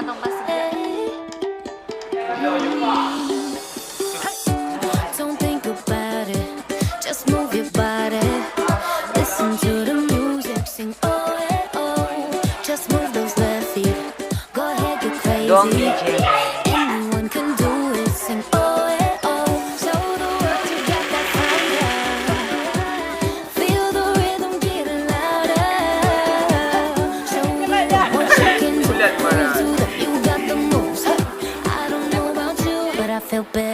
kantong plastik juga. Don't think about it, just move your body. Listen to the music, sing oh eh, oh. Just move those left feet, go ahead, get Dong crazy. DJ. Anyone can do it, sing oh eh, oh. Show the world you got that fire. Feel the rhythm getting louder. Show me what you can do. You got the moves. I don't know about you, but I feel better.